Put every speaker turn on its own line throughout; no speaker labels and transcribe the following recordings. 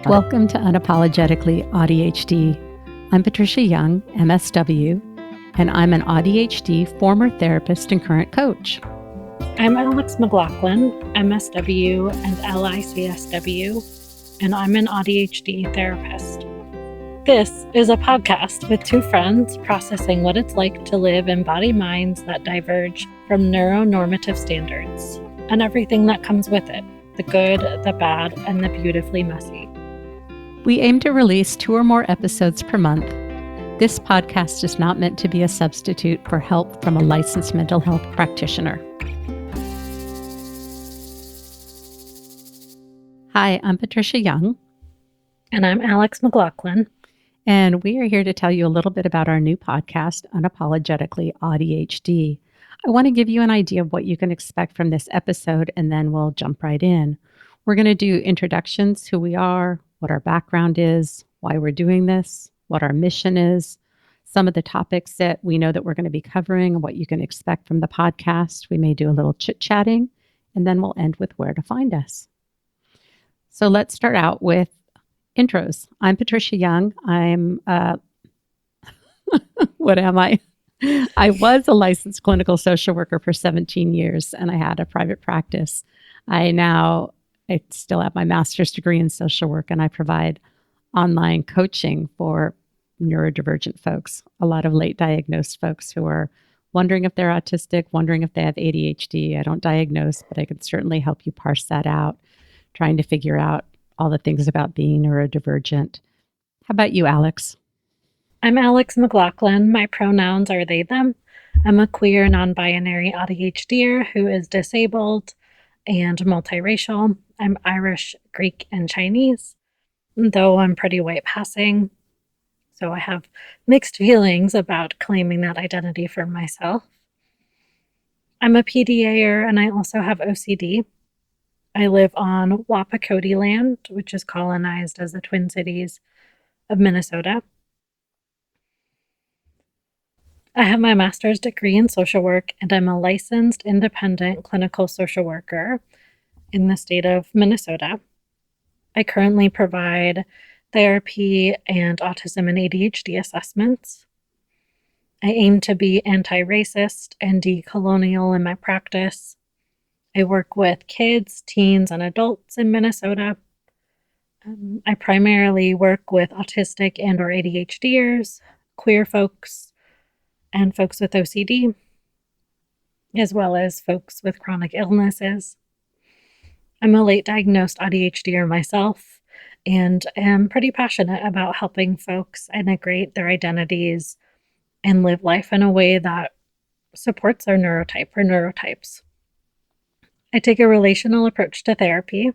Welcome to Unapologetically AuDHD. I'm Patricia Young, MSW, and I'm an AuDHD former therapist and current coach.
I'm Alex McLaughlin, MSW and LICSW, and I'm an AuDHD therapist. This is a podcast with two friends processing what it's like to live in body minds that diverge from neuronormative standards and everything that comes with it, the good, the bad, and the beautifully messy.
We aim to release 2 or more episodes per month. This podcast is not meant to be a substitute for help from a licensed mental health practitioner. Hi, I'm Patricia Young.
And I'm Alex McLaughlin.
And we are here to tell you a little bit about our new podcast, Unapologetically AuDHD. I want to give you an idea of what you can expect from this episode, and then we'll jump right in. We're going to do introductions, who we are, what our background is, why we're doing this, what our mission is, some of the topics that we know that we're going to be covering, and what you can expect from the podcast. We may do a little chit-chatting, and then we'll end with where to find us. So let's start out with intros. I'm Patricia Young. I'm, what am I? I was a licensed clinical social worker for 17 years, and I had a private practice. I still have my master's degree in social work, and I provide online coaching for neurodivergent folks, a lot of late diagnosed folks who are wondering if they're autistic, wondering if they have ADHD. I don't diagnose, but I can certainly help you parse that out, trying to figure out all the things about being neurodivergent. How about you, Alex?
I'm Alex McLaughlin. My pronouns are they, them. I'm a queer, non-binary AuDHDer who is disabled and multiracial. I'm Irish, Greek, and Chinese, though I'm pretty white passing. So I have mixed feelings about claiming that identity for myself. I'm a PDAer, and I also have OCD. I live on Wapakoti land, which is colonized as the Twin Cities of Minnesota. I have my master's degree in social work, and I'm a licensed independent clinical social worker in the state of Minnesota. I currently provide therapy and autism and ADHD assessments. I aim to be anti-racist and decolonial in my practice. I work with kids, teens, and adults in Minnesota. I primarily work with autistic and or ADHDers, queer folks, and folks with OCD, as well as folks with chronic illnesses. I'm a late diagnosed AuDHDer myself, and am pretty passionate about helping folks integrate their identities and live life in a way that supports their neurotype or neurotypes. I take a relational approach to therapy.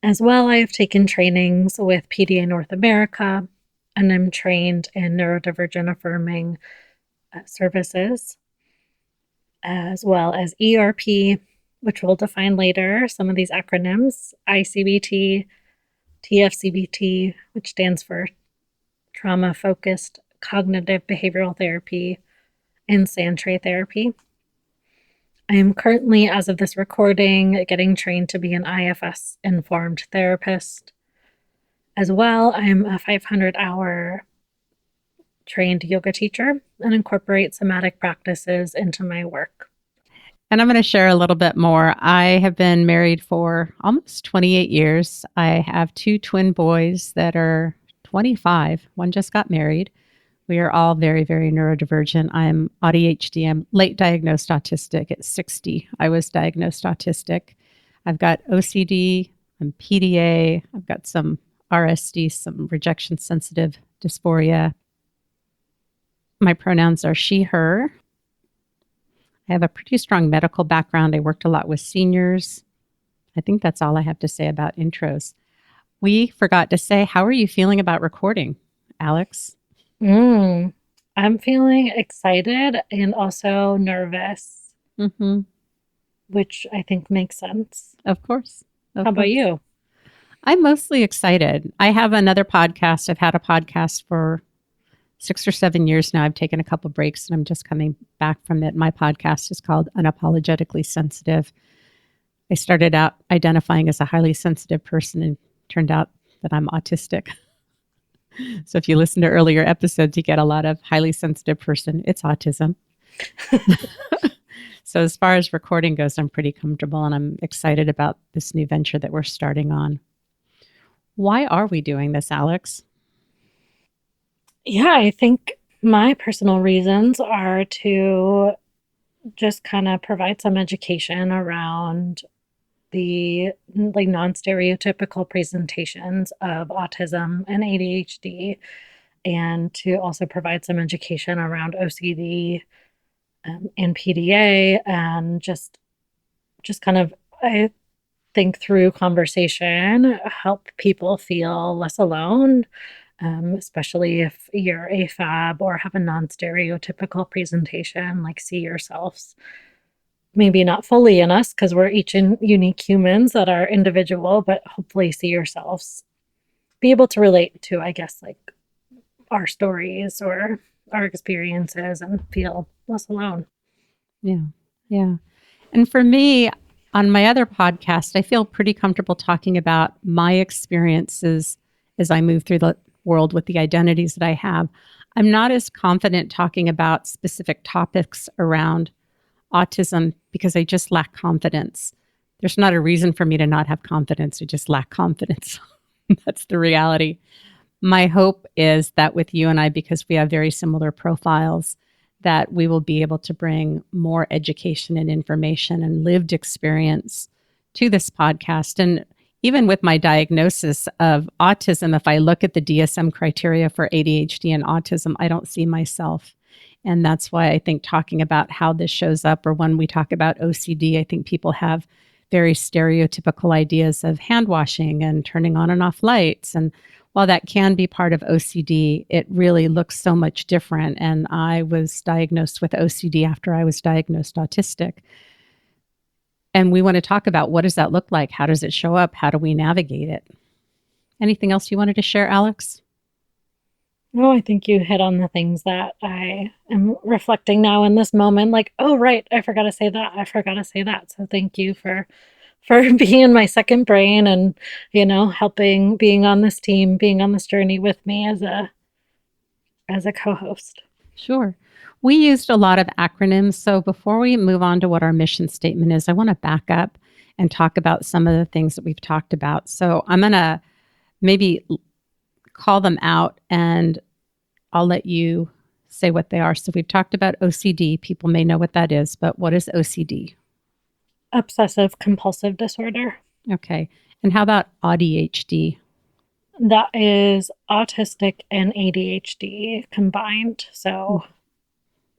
As well, I have taken trainings with PDAer North America, and I'm trained in neurodivergent affirming services, as well as ERP, which we'll define later, some of these acronyms, ICBT, TFCBT, which stands for Trauma-Focused Cognitive Behavioral Therapy, and Sandtray Therapy. I am currently, as of this recording, getting trained to be an IFS-informed therapist. As well, I'm a 500-hour trained yoga teacher and incorporate somatic practices into my work.
And I'm going to share a little bit more. I have been married for almost 28 years. I have 2 twin boys that are 25. One just got married. We are all very, very neurodivergent. I'm AuDHD. I'm late diagnosed autistic at 60. I was diagnosed autistic. I've got OCD. I'm PDA. I've got some RSD, some rejection sensitive dysphoria. My pronouns are she, her. I have a pretty strong medical background. I worked a lot with seniors. I think that's all I have to say about intros. We forgot to say, how are you feeling about recording, Alex?
I'm feeling excited and also nervous, which I think makes sense.
Of course.
How about you?
I'm mostly excited. I have another podcast. I've had a podcast for 6 or 7 years now. I've taken a couple breaks and I'm just coming back from it. My podcast is called Unapologetically Sensitive. I started out identifying as a highly sensitive person and turned out that I'm autistic. So if you listen to earlier episodes, you get a lot of highly sensitive person. It's autism. So as far as recording goes, I'm pretty comfortable and I'm excited about this new venture that we're starting on. Why are we doing this, Alex?
Yeah, I think my personal reasons are to just kind of provide some education around the like non-stereotypical presentations of autism and ADHD, and to also provide some education around OCD and PDA, and just kind of, I think, through conversation, help people feel less alone, especially if you're AFAB or have a non-stereotypical presentation, like see yourselves maybe not fully in us because we're each unique humans that are individual, but hopefully see yourselves, be able to relate to, I guess, like our stories or our experiences and feel less alone.
Yeah. Yeah. And for me, on my other podcast, I feel pretty comfortable talking about my experiences as I move through the world with the identities that I have. I'm not as confident talking about specific topics around autism because I just lack confidence. There's not a reason for me to not have confidence. I just lack confidence. That's the reality. My hope is that with you and I, because we have very similar profiles, that we will be able to bring more education and information and lived experience to this podcast. And even with my diagnosis of autism, if I look at the DSM criteria for ADHD and autism, I don't see myself. And that's why I think talking about how this shows up, or when we talk about OCD, I think people have very stereotypical ideas of hand washing and turning on and off lights. And while that can be part of OCD, it really looks so much different. And I was diagnosed with OCD after I was diagnosed autistic. And we want to talk about, what does that look like? How does it show up? How do we navigate it? Anything else you wanted to share, Alex?
No, I think you hit on the things that I am reflecting now in this moment. Like, oh, right, I forgot to say that. I forgot to say that. So thank you for being my second brain and, helping, being on this team, being on this journey with me as a co-host.
Sure. We used a lot of acronyms. So before we move on to what our mission statement is, I want to back up and talk about some of the things that we've talked about. So I'm going to maybe call them out and I'll let you say what they are. So we've talked about OCD. People may know what that is, but what is OCD?
Obsessive compulsive disorder.
Okay. And how about AuDHD?
That is autistic and ADHD combined. So,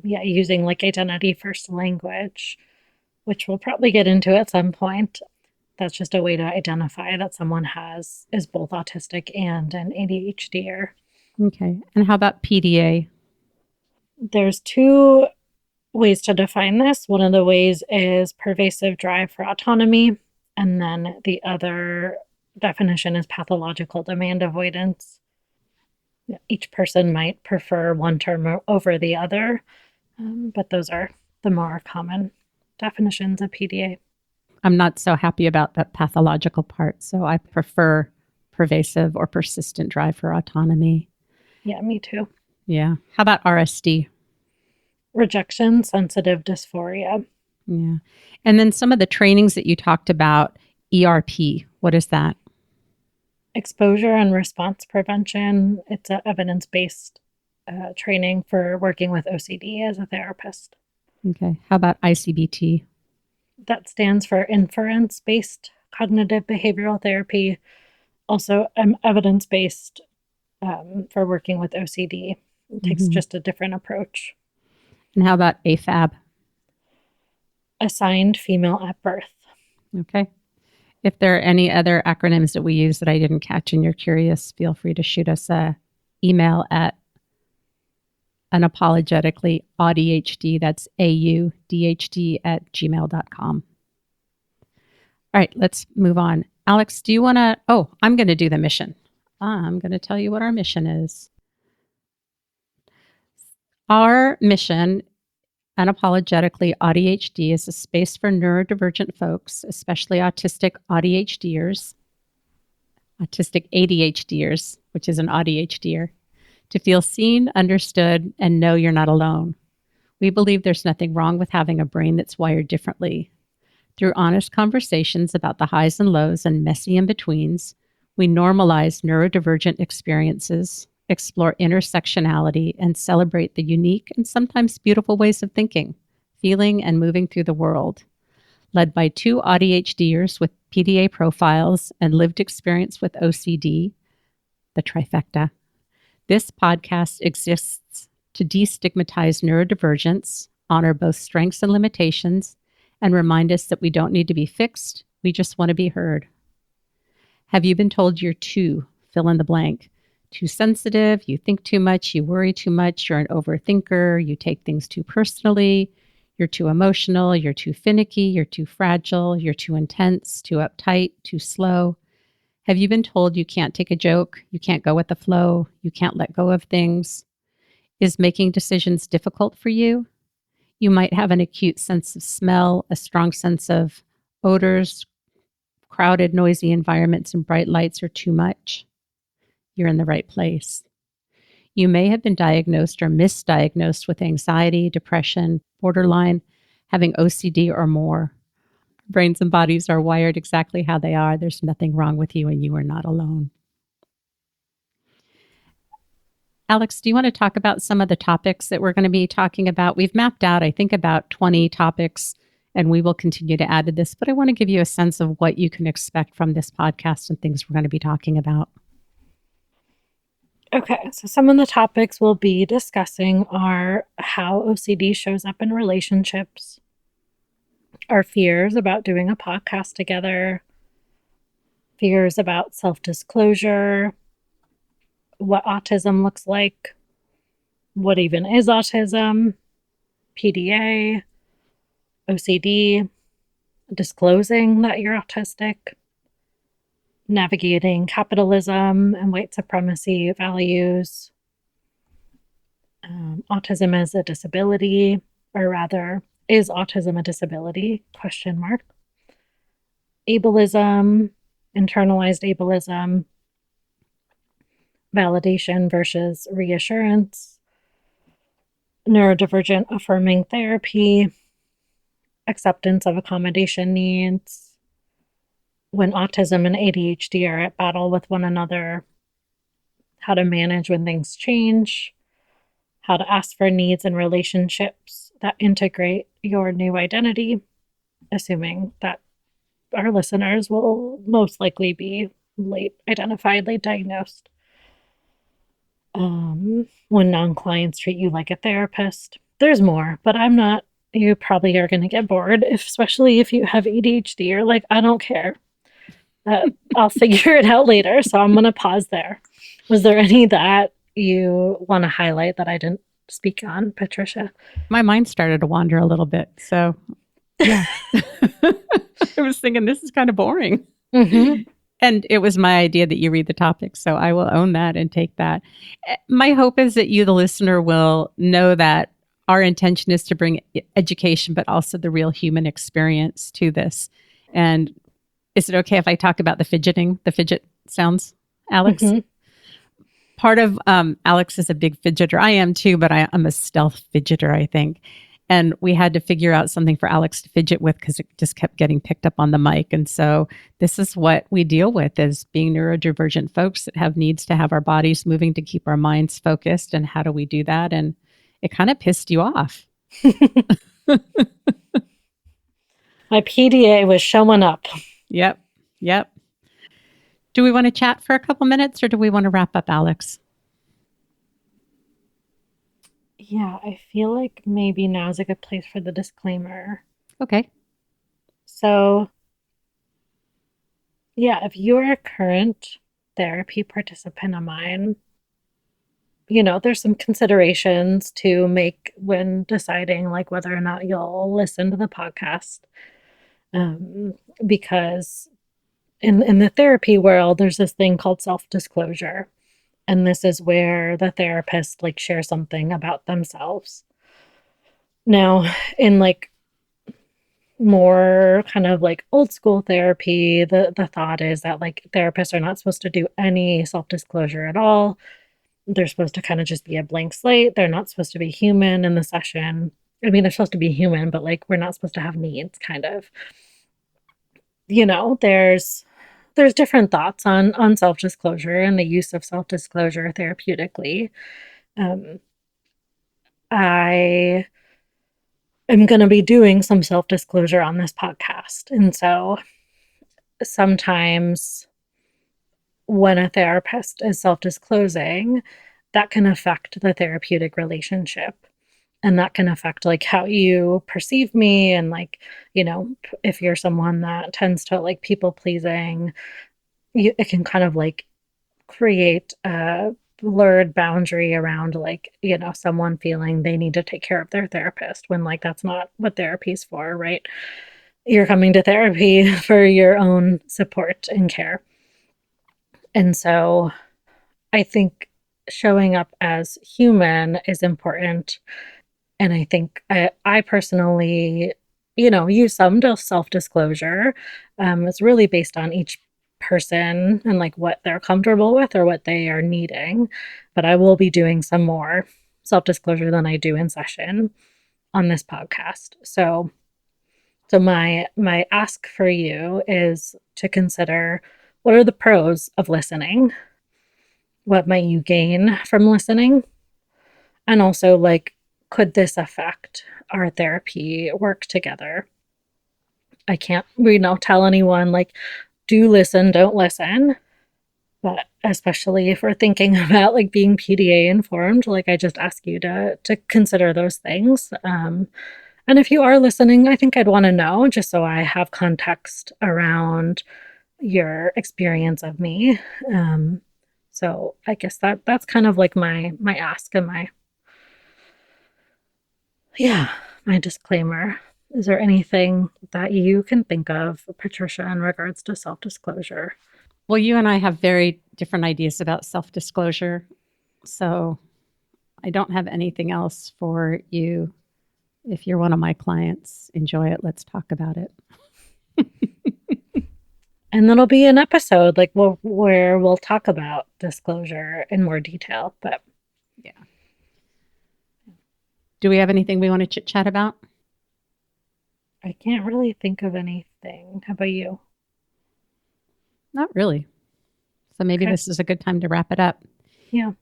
yeah, using like identity first language, which we'll probably get into at some point. That's just a way to identify that someone is both autistic and an ADHDer.
Okay. And how about PDA?
There's two ways to define this. One of the ways is pervasive drive for autonomy, and then the other definition is pathological demand avoidance. Each person might prefer one term over the other, but those are the more common definitions of PDA.
I'm not so happy about that pathological part. So I prefer pervasive or persistent drive for autonomy.
Yeah, me too.
Yeah. How about RSD?
Rejection sensitive dysphoria.
Yeah. And then some of the trainings that you talked about, ERP, what is that?
Exposure and response prevention. It's an evidence based training for working with OCD as a therapist.
Okay. How about ICBT?
That stands for inference based cognitive behavioral therapy, also evidence based for working with OCD. It takes just a different approach.
And how about AFAB?
Assigned female at birth.
Okay. If there are any other acronyms that we use that I didn't catch and you're curious, feel free to shoot us a email at unapologetically AuDHD. That's AUDHD at gmail.com. All right, let's move on. Alex, do you want to? Oh, I'm going to do the mission. I'm going to tell you what our mission is. Our mission, Unapologetically AuDHD, is a space for neurodivergent folks, especially autistic AuDHDers, autistic ADHDers, which is an AuDHDer, to feel seen, understood, and know you're not alone. We believe there's nothing wrong with having a brain that's wired differently. Through honest conversations about the highs and lows and messy in-betweens, we normalize neurodivergent experiences, explore intersectionality, and celebrate the unique and sometimes beautiful ways of thinking, feeling, and moving through the world. Led by two AuDHDers with PDA profiles and lived experience with OCD, the trifecta, this podcast exists to destigmatize neurodivergence, honor both strengths and limitations, and remind us that we don't need to be fixed, we just want to be heard. Have you been told you're too, fill in the blank, too sensitive, you think too much, you worry too much, you're an overthinker, you take things too personally, you're too emotional, you're too finicky, you're too fragile, you're too intense, too uptight, too slow? Have you been told you can't take a joke, you can't go with the flow, you can't let go of things? Is making decisions difficult for you? You might have an acute sense of smell, a strong sense of odors, crowded, noisy environments, and bright lights are too much. You're in the right place. You may have been diagnosed or misdiagnosed with anxiety, depression, borderline, having OCD or more. Brains and bodies are wired exactly how they are. There's nothing wrong with you, and you are not alone. Alex, do you want to talk about some of the topics that we're going to be talking about? We've mapped out, I think, about 20 topics, and we will continue to add to this, but I want to give you a sense of what you can expect from this podcast and things we're going to be talking about.
Okay, so some of the topics we'll be discussing are how OCD shows up in relationships, our fears about doing a podcast together, fears about self-disclosure, what autism looks like, what even is autism, PDA, OCD, disclosing that you're autistic, navigating capitalism and white supremacy values, autism as a disability, or rather, is autism a disability? Question mark. Ableism, internalized ableism, validation versus reassurance, neurodivergent affirming therapy, acceptance of accommodation needs, when autism and ADHD are at battle with one another, how to manage when things change, how to ask for needs and relationships that integrate your new identity, assuming that our listeners will most likely be late identified, late diagnosed. When non-clients treat you like a therapist. There's more, but you probably are going to get bored, especially if you have ADHD or like, I don't care. I'll figure it out later. So I'm going to pause there. Was there any that you want to highlight that I didn't speak on, Patricia?
My mind started to wander a little bit. So, yeah. I was thinking this is kind of boring.
Mm-hmm.
And it was my idea that you read the topic. So I will own that and take that. My hope is that you, the listener, will know that our intention is to bring education, but also the real human experience to this. And is it okay if I talk about the fidget sounds, Alex?
Mm-hmm.
Part of Alex is a big fidgeter. I am too, but I'm a stealth fidgeter, I think. And we had to figure out something for Alex to fidget with because it just kept getting picked up on the mic. And so this is what we deal with as being neurodivergent folks that have needs to have our bodies moving to keep our minds focused. And how do we do that? And it kind of pissed you off.
My PDA was showing up.
Yep. Do we want to chat for a couple minutes or do we want to wrap up, Alex?
Yeah, I feel like maybe now's a good place for the disclaimer.
Okay.
So, yeah, if you're a current therapy participant of mine, there's some considerations to make when deciding like whether or not you'll listen to the podcast. Because in the therapy world, there's this thing called self-disclosure. And this is where the therapist like shares something about themselves. Now, in like more kind of like old school therapy. The thought is that like therapists are not supposed to do any self-disclosure at all. They're supposed to kind of just be a blank slate. They're not supposed to be human in the session. I mean, they're supposed to be human, but like we're not supposed to have needs, kind of. There's different thoughts on self-disclosure and the use of self-disclosure therapeutically. Um, I am going to be doing some self-disclosure on this podcast. And so sometimes when a therapist is self-disclosing, that can affect the therapeutic relationship. And that can affect like how you perceive me and like, if you're someone that tends to like people pleasing, it can kind of like create a blurred boundary around like, someone feeling they need to take care of their therapist when like that's not what therapy's for, right? You're coming to therapy for your own support and care. And so I think showing up as human is important. And I think I personally, use some self-disclosure. It's really based on each person and like what they're comfortable with or what they are needing. But I will be doing some more self-disclosure than I do in session on this podcast. So my ask for you is to consider, what are the pros of listening? What might you gain from listening? And also, like, could this affect our therapy work together? I can't, tell anyone, like, do listen, don't listen. But especially if we're thinking about like being PDA informed, like I just ask you to consider those things. And if you are listening, I think I'd want to know just so I have context around your experience of me. So I guess that's kind of like my ask and my disclaimer. Is there anything that you can think of, Patricia, in regards to self-disclosure?
Well, you and I have very different ideas about self disclosure. So I don't have anything else for you. If you're one of my clients, enjoy it. Let's talk about it.
And that'll be an episode like where we'll talk about disclosure in more detail. But
yeah. Do we have anything we want to chit chat about?
I can't really think of anything. How about you?
Not really. So maybe
Okay.
this is a good time to wrap it up.
Yeah.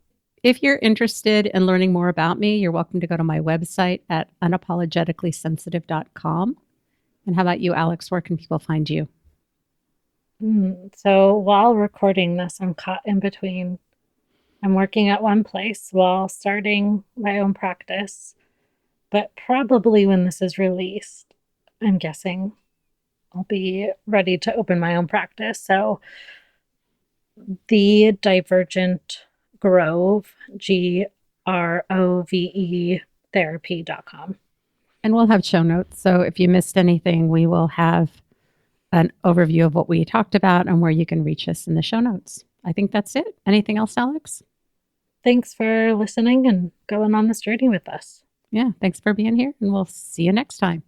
If you're interested in learning more about me, you're welcome to go to my website at unapologeticallysensitive.com. And how about you, Alex? Where can people find you?
So while recording this, I'm caught in between. I'm working at one place while starting my own practice. But probably when this is released, I'm guessing I'll be ready to open my own practice. So the Divergent Grove, GROVE therapy.com.
And we'll have show notes. So if you missed anything, we will have an overview of what we talked about and where you can reach us in the show notes. I think that's it. Anything else, Alex?
Thanks for listening and going on this journey with us.
Yeah, thanks for being here, and we'll see you next time.